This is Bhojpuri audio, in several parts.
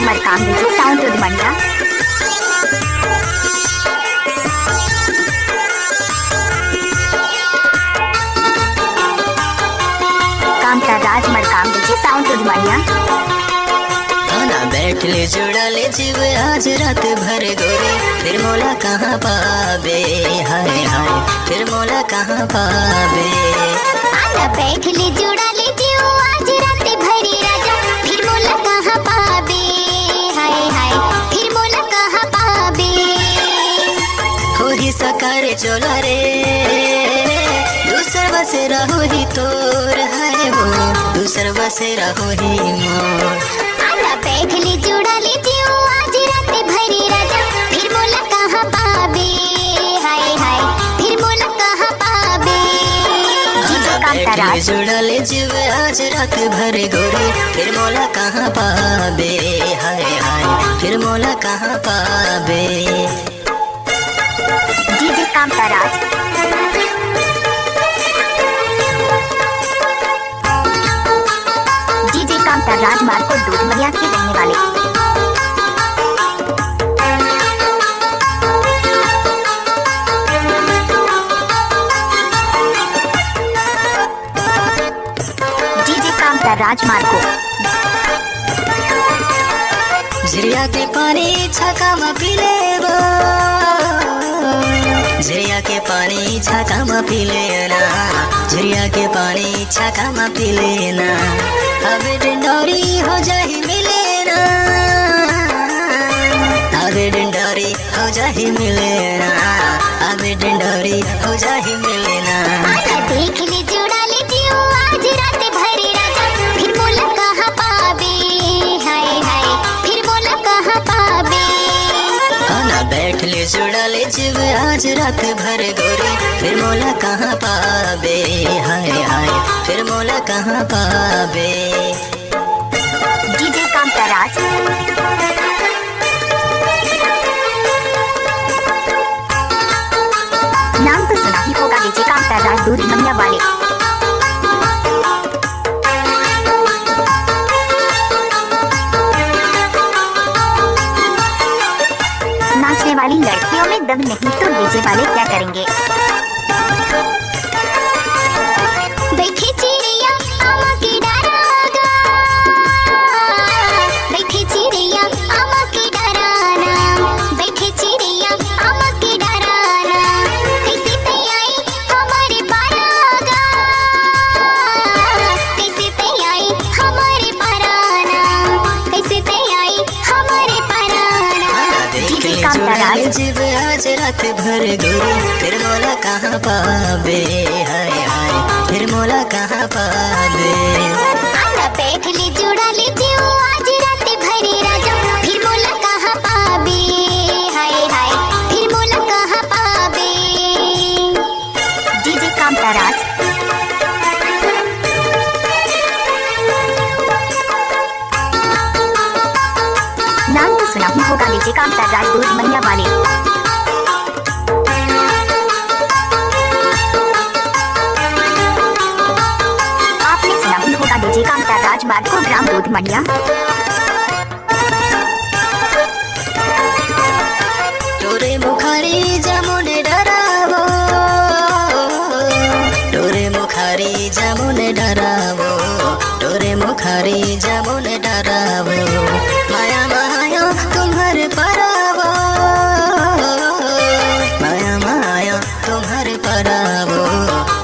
Markam DJ sound Udmaniya. Kamta Raj Markam DJ sound Udmaniya. खाना बैठ ले जुड़ा ले जीव आज रात भर गोरे, फिर मोला कहाँ पावे, हाय हाय फिर मोला कहाँ पावे। आना बैठ ले जुड़ा ले जीव आज रात भर राजा, फिर मोला कहाँ पावे, हाय हाय फिर मोला कहाँ पावे। हो ही सकारे चोला रे, दूसर बसे रहो ही तोर है वो, दूसर बसे रहो ही मोर। बैठ ले जुड़ा ले जीव आज रात भरी राजा, फिर मोला कहाँ पावे, हाय हाय फिर मोला कहाँ पावे। बैठ ले जुड़ा ले जीव आज रात भर गोरी, फिर मोला कहाँ पावे, हाय हाय फिर मोला कहाँ पावे। डीजे कामता राज। डीजे कामता राज मार्को दूधमनिया के रहने वाले। डीजे कामता राज मार्को। झरिया के पानी छका में पीले वो, झरिया के पानी छका में पीले ना, झरिया के पानी छका में पीले ना। अब डिंडोरी हो जाही मिले ना, अब डिंडोरी हो जाही मिले ना, अब डिंडोरी हो जाही मिले ना। देख ले जुड़ा ले जीव आज रात भरी राजा, फिर मोला कहाँ पावे, हाय हाय फिर मोला कहाँ पावे। खाना बैठ ले जुड़ा ले जीव आज रात भर गोरी, फिर मोला कहाँ पावे, हाय हाय फिर मोला कहाँ पावे। डीजे कामता राज। नाम तो सुना ही होगा डीजे कामता राज दूधमनिया वाले। नाचने वाली लड़कियों में दम नहीं तो डीजे वाले क्या करेंगे। बैठी चिड़िया आमा के डरागा, बैठी चिड़िया आमा के डराना, बैठी चिड़िया आमा के डराना। कैसे ते आई हमारे पारागा, कैसे ते आई हमारे पाराना, कैसे ते आई हमारे पाराना। देख ले जुड़ा ले जीव आज रात भर गोरी, फिर मोला कहाँ पावे, हाय हाय फिर मोला कहाँ पावे। आना बैठ ले जुड़ा ले जीव आज रात भरी राजा, फिर मोला कहाँ पावे, हाय हाय फिर मोला कहाँ पावे। डीजे कामता राज। नाम तो सुना ही होगा डीजे कामता राज दूधमनिया वाले। आपने सुना ही होगा डीजे कामता राज मार्को ग्राम दूधमनिया। टोरे मुखारी जामुने डरावो, टोरे मुखारी जामुने डरावो, टोरे मुखारी जामुने डरावो। माया माया तुम्हारे परावो, माया माया तुम्हारे परावो,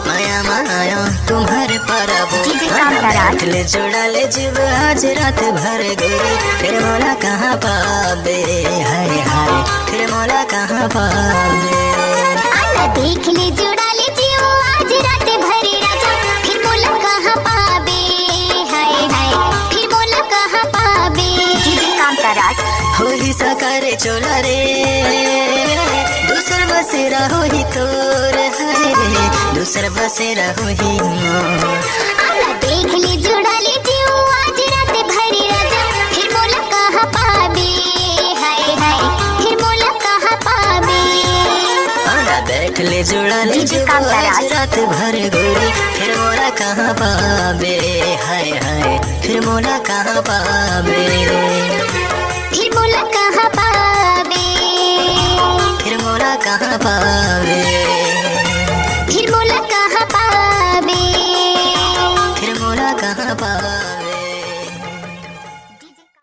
माया माया तुम्हारे परावो। डीजे कामता राज। बैठ ले जुड़ा ले जीव आज रात भर गोरी, फिर मोला कहाँ पावे, हाय हाय फिर मोला कहाँ पावे। आना देख ले जुड़ा ले जीव आज रात भरी राजा, फिर मोला कहाँ पावे, हाय हाय फिर मोला कहाँ पावे। डीजे कामता राज। हो ही सकारे चोला रे, दूसर बसेरा हो ही तोर है रे, दूसर बसेरा हो ही मोर। आना देख ले जुड़ा ले जीव आज रात भरी राजा, फिर मोला कहाँ पावे, हाय हाय फिर मोला कहाँ पावे। आना बैठ ले जुड़ा ले डीजे जीव कामता आज राज। रात भर गोरी, फिर मोला कहाँ पावे, हाय हाय फिर मोला कहाँ पावे। पावे।